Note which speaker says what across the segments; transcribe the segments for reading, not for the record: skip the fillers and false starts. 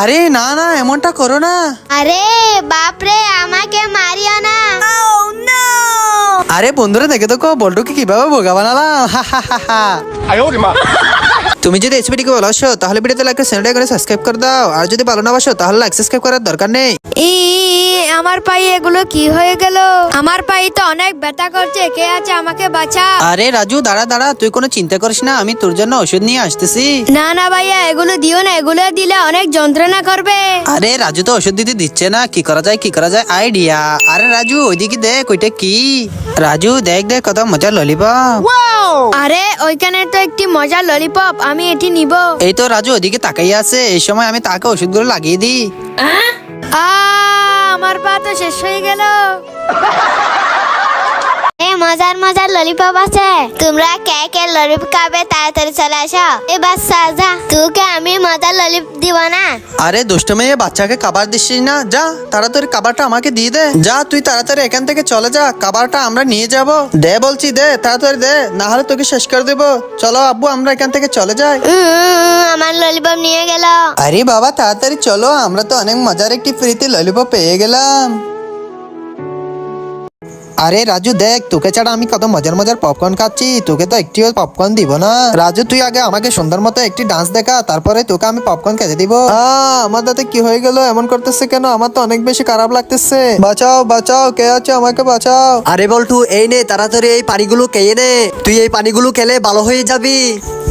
Speaker 1: আরে না না, এমনটা করো না।
Speaker 2: আরে বাপরে, আমাকে মারিও না।
Speaker 1: আরে বন্ধুরা দেখে তো বল্টুকে কিভাবে বোকা বানালাম। তুমি যদি এই ভিডিওকে ভালোবাসো তাহলে ভিডিওতে লাইক করে চ্যানেলটা করে সাবস্ক্রাইব করে দাও, আর যদি ভালো না বাসো তাহলে লাইক সাবস্ক্রাইব করার দরকার নেই।
Speaker 3: আমার পায়ে এগুলো কি হয়ে গেল? আমার পায়ে তো অনেক ব্যথা করছে, কে আছে আমাকে বাঁচা।
Speaker 1: আরে রাজু দাঁড়া দাঁড়া, তুই কোনো চিন্তা করিস না, আমি তোর জন্য ওষুধ নিয়ে আসতেছি।
Speaker 3: না না ভাইয়া, এগুলো দিও না, এগুলো দিলে অনেক যন্ত্রণা করবে।
Speaker 1: আরে রাজু তো ওষুধ দিতে দিচ্ছে না, কি করা যায় কি করা যায় আইডিয়া। আরে রাজু ওইদিকে দেখ, ওইটা কি? রাজু দেখ দেখ কত মজার ললিপপ।
Speaker 3: আরে ওইখানে তো একটি মজার ললিপপ, আমি এটি নিব।
Speaker 1: এই তো রাজু ওইদিকে তাকাই আছে, এই সময় আমি তাকে ওষুধগুলো লাগিয়ে দিই।
Speaker 3: আমার পা তো শেষ হয়ে গেল।
Speaker 2: মজার মজার ললিপপ আছে, তোমরা কে কে ললিপপ খাবে তাড়াতাড়ি চলে আসো। এ বাচ্চা যা, তোকে আমি মজার ললিপপ দিব না।
Speaker 1: আরে দুষ্ট মেয়ে, বাচ্চাকে খাবার দিচ্ছিস না, যা তাড়াতাড়ি খাবারটা আমাকে দিয়ে দে। যা তুই তাড়াতাড়ি এখান থেকে চলে যা, খাবারটা আমরা নিয়ে যাব। দে বলছি, দে তাড়াতাড়ি দে, না হলে তোকে শেষ করে দেবো। চলো আব্বু, আমরা এখান থেকে চলে যাই।
Speaker 2: আমার ললিপপ নিয়ে গেল।
Speaker 1: আরে বাবা তাড়াতাড়ি চলো, আমরা তো অনেক মজার একটি ফ্রিতে ললিপপ পেয়ে গেলাম। আরে রাজু দেখ, তোকে ছাড়া আমি কত মজার মজার পপকর্ন খাচ্ছি, তোকে তো একটিও পপকর্ন দিব না। রাজু তুই আগে আমাকে সুন্দর মতো একটি ডান্স দেখা, তারপরে তোকে আমি পপকর্ন খেতে দিব। আমার দাঁতে কি হয়ে গেল? এমন করতেছে কেন? আমার তো অনেক বেশি খারাপ লাগতেছে। বাঁচাও বাঁচাও, কে আছে আমাকে বাঁচাও।
Speaker 4: আরে বল্টু, এই নে তাড়াতাড়ি এই পানিগুলো খেয়ে নে, তুই এই পানিগুলো খেলে ভালো হয়ে যাবি।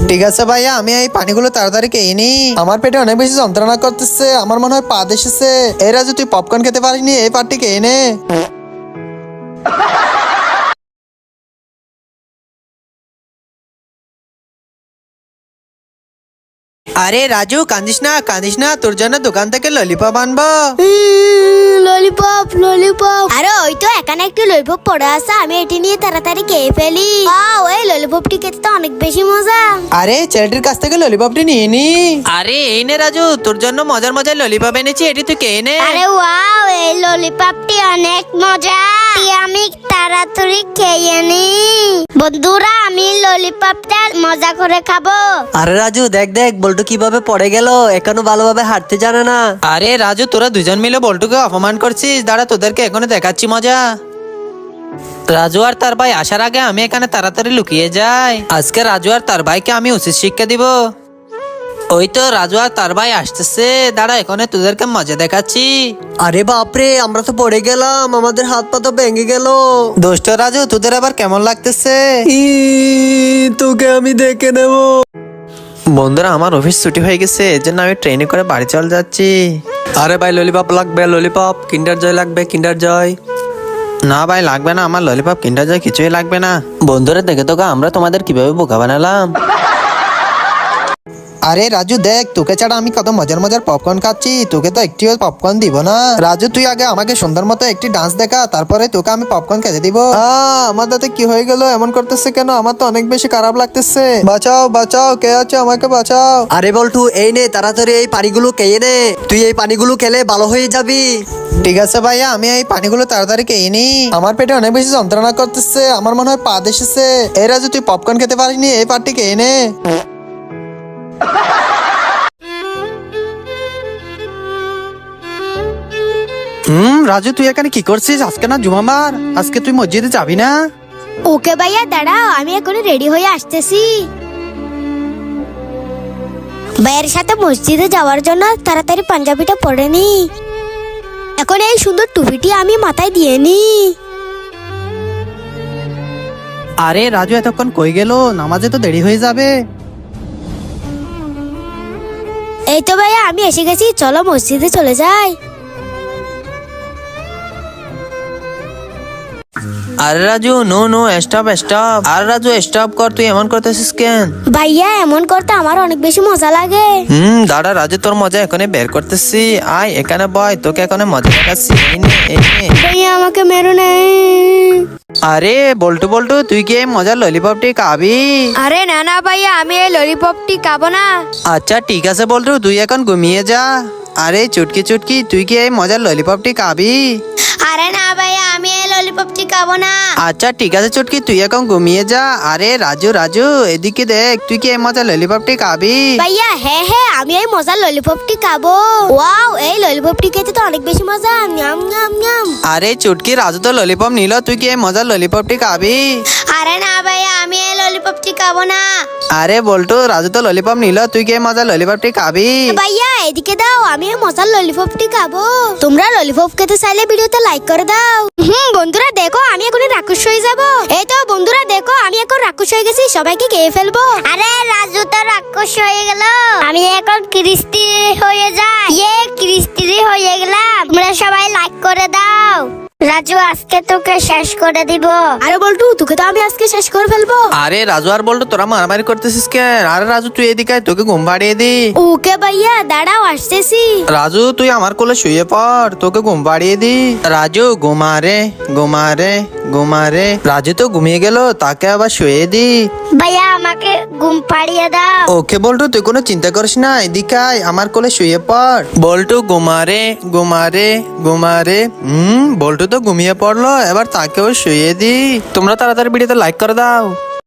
Speaker 1: ঠিক আছে ভাইয়া, আমি এই পানিগুলো তাড়াতাড়ি খেয়ে নি। আমার পেটে অনেক বেশি যন্ত্রণা করতেছে, আমার মনে হয় পা এসেছে। এই রাজু তুই পপকর্ন খেতে পারিনি, এই পাটি খেয়ে নে। আরে রাজু কাঁদিস না, তোর জন্য দোকান থেকে ললিপপ আনবো।
Speaker 2: Lollipop lollipop. আরে ওই তো এখানে একটি ললিপপ পড়ে আছে, আমি এটি নিয়ে তাড়াতাড়ি খেয়ে ফেলি। ওই ললিপপটি খেতে তো অনেক বেশি মজা।
Speaker 1: আরে ছেলেটির কাছ থেকে ললিপপটি নিয়ে নি। আরে এই নে রাজু, তোর জন্য মজার মজার ললিপপ এনেছি, এটি তুই খেয়ে নে।
Speaker 2: আরে ওয়াও, এই ললিপপটি অনেক মজা, আমি তাড়াতাড়ি খেয়ে নি। বন্ধুরা, আমি ললিপপটা মজা করে খাবো।
Speaker 4: আরে রাজু দেখ দেখ, বল্টু কিভাবে পড়ে গেল, এখনো ভালোভাবে হাঁটতে জানে না।
Speaker 1: আরে রাজু তোরা দুজন মিলে বল্টুকে অপমান করছিস, দাঁড়া তোদেরকে এখনো দেখাচ্ছি মজা। রাজু আর তার ভাই আসার আগে আমি এখানে তাড়াতাড়ি লুকিয়ে যাই। আজকে রাজু আর তার ভাইকে আমি উচিত শিক্ষা দিব। ওই তো রাজু আর তার ভাই আসতেছে, দাঁড়া এখানে তোদেরকে মজা দেখাচ্ছি।
Speaker 4: আরে বাপরে, আমরা তো পড়ে গেলাম, আমাদের হাত পা তো ভেঙে গেল।
Speaker 1: দোস্ত রাজু, তোদের আবার কেমন লাগতেছে?
Speaker 4: তোকে আমি দেখে নেব।
Speaker 1: বন্ধুরা, আমার অফিস ছুটি হয়ে গেছে, এর জন্য আমি ট্রেনে করে বাড়ি চলে যাচ্ছি।
Speaker 4: আরে ভাই ললিপপ লাগবে, ললিপপ কিন্ডার জয় লাগবে, কিন্ডার জয়।
Speaker 1: না ভাই লাগবে না, আমার ললিপপ কিনতে যায় কিছুই লাগবে না। বন্ধুরা দেখে তো আমরা তোমাদের কিভাবে বোকা বানালাম। আরে রাজু দেখ, তোকে ছাড়া আমি কত মজার মজার পপকর্ন খাচ্ছি, তোকে তো একটিও পপকর্ন দিব না। রাজু তুই আগে আমাকে সুন্দর মতো একটি ডান্স দেখা, তারপরে তোকে আমি পপকর্ন খেতে দিব। আমার দাঁতে কি হয়ে গেল? এমন করতেছে কেন? আমার তো অনেক বেশি খারাপ লাগতেছে। বাঁচাও বাঁচাও, কে আছে আমাকে বাঁচাও।
Speaker 4: আরে বল্টু, এই নে তাড়াতাড়ি এই পানিগুলো খেয়ে নে, তুই এই পানিগুলো খেলে ভালো হয়ে যাবি।
Speaker 1: ঠিক আছে ভাইয়া, আমি এই পানিগুলো তাড়াতাড়ি খেয়ে নি। আমার পেটে অনেক বেশি যন্ত্রণা করতেছে, আমার মনে হয় পা এসেছে। এই রাজু তুই পপকর্ন খেতে পারিনি, এই পাটি খেয়ে নে। রাজু তুই এখানে কি করছিস? আজকে না জুমাবার, আজকে তুই মসজিদে যাবি না?
Speaker 2: ওকে ভাইয়া দাঁড়াও, আমি এখন রেডি হয়ে আসতেছি। ভাইয়ের সাথে মসজিদে যাওয়ার জন্য তাড়াতাড়ি পাঞ্জাবিটা পরে নি। এখন এই সুন্দর টুপিটি আমি মাথায় দিয়ে নি।
Speaker 1: আরে রাজু এতক্ষণ কই গেল? নামাজে তো দেরি হয়ে যাবে।
Speaker 2: এই তো ভাইয়া আমি এসে গেছি, চলো মসজিদে চলে যাই।
Speaker 1: আরে Raju no no, stop stop. আর রাজু স্টপ কর, তুই এমন করতেছিস কেন?
Speaker 2: ভাইয়া এমন করতে আমার অনেক বেশি মজা লাগে।
Speaker 1: দাঁড়া রাজু, তোর মজা এখানে বের করতেছি। আয় এখানে বয়, তোকে এখানে মজা দেখাচ্ছি। এই নে, এই নে।
Speaker 2: ভাইয়া আমাকে মেরো না।
Speaker 1: আরে বল্টু বল্টু, তুই কি এই মজার ললিপপটি খাবি?
Speaker 3: আরে না না ভাইয়া, আমি এই ললিপপটি খাবো না।
Speaker 1: আচ্ছা ঠিক আছে বল্টু, তুই এখন ঘুমিয়ে যা। আরে চুটকি চুটকি, তুই কি এই মজার ললিপপটি খাবি?
Speaker 2: আরে না ভাইয়া, আমি এই ললিপপটি খাবো না।
Speaker 1: আচ্ছা ঠিক আছে চুটকি, তুই এখন ঘুমিয়ে যা। আরে রাজু রাজু, এদিকে দেখ, তুই কি এই মজার ললিপপটি খাবি?
Speaker 2: ভাইয়া হ্যাঁ হ্যাঁ, আমি এই মজার ললিপপটি খাবো। ওয়াও, এই ললিপপটি খেতে তো অনেক বেশি মজা। ňam ňam ňam।
Speaker 1: আরে চুটকি, রাজু তো ললিপপ নিল, তুই কি এই মজার ললিপপটি খাবি?
Speaker 2: আরে না ভাইয়া, আমি এই ললিপপটি খাবো না।
Speaker 1: আরে বল্টু, রাজু তো ললিপপ নিল, তুই কি এই মজার ললিপপটি খাবি?
Speaker 2: ভাইয়া এদিকে দাও, আমি এই মজার ললিপপটি খাবো। তোমরা ললিপপ খেতে চাইলে ভিডিওতে লাইক করে দাও। বন্ধুরা দেখো, আমি এখন রাক্ষস হয়ে যাব। এই তো বন্ধুরা দেখো, আমি এখন রাক্ষস হয়ে গেছি, সবাইকে খেয়ে ফেলবো। আরে রাজু তো রাক্ষস হয়ে গেল, আমি এখন কৃষ্টি হয়ে যাই। কৃষ্টি হয়ে গেলাম। তোমরা সবাই লাইক করে দাও। রাজু আজকে তোকে শেষ করে দিব। আরে বল্টু, তোকে তো আমি আজকে শেষ করে ফেলবো।
Speaker 1: আরে রাজু আর বল্টু, তোরা মারামারি করতেছিস কেন? আরে রাজু তুই এদিকে আয়, তোকে ঘুম পাড়িয়ে দি।
Speaker 2: ওকে ভাইয়া, দাঁড়াও আসতেছি।
Speaker 1: রাজু তুই আমার কোলে শুয়ে পড়, তোকে ঘুম পাড়িয়ে দি। রাজু ঘুমারে ঘুমারে ঘুমারে। রাজু তো ঘুমিয়ে গেল, তাকে আবার শুয়ে দি।
Speaker 2: ভাইয়া আমাকে ঘুম পাড়িয়ে দাও।
Speaker 1: ওকে বল্টু, তুই কোনো চিন্তা করিস না, এদিকে আয়, আমার কোলে শুয়ে পড়। বল্টু ঘুমারে ঘুমারে ঘুমারে। বল্টু তো ঘুমিয়ে পড়লো, এবার তাকেও শুয়ে দি। তোমরা তাড়াতাড়ি ভিডিওতে লাইক করে দাও।